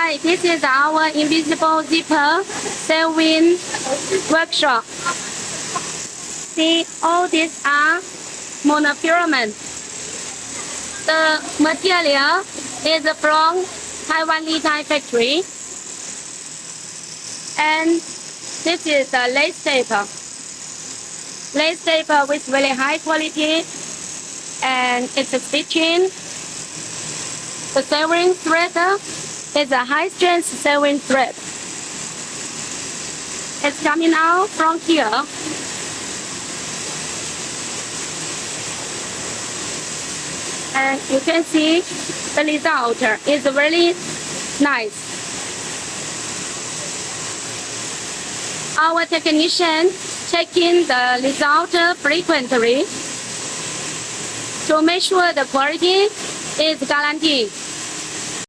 Hi, this is our invisible zipper sewing workshop. See, all these are monofilament. The material is from Taiwan Thai factory. And this is the lace taper. Lace taper with very high quality, and it's a stitching. The sewing thread is a high strength sewing thread. It's coming out from here. And you can see the result is very nice. Our technician checking the result frequently to make sure the quality is guaranteed.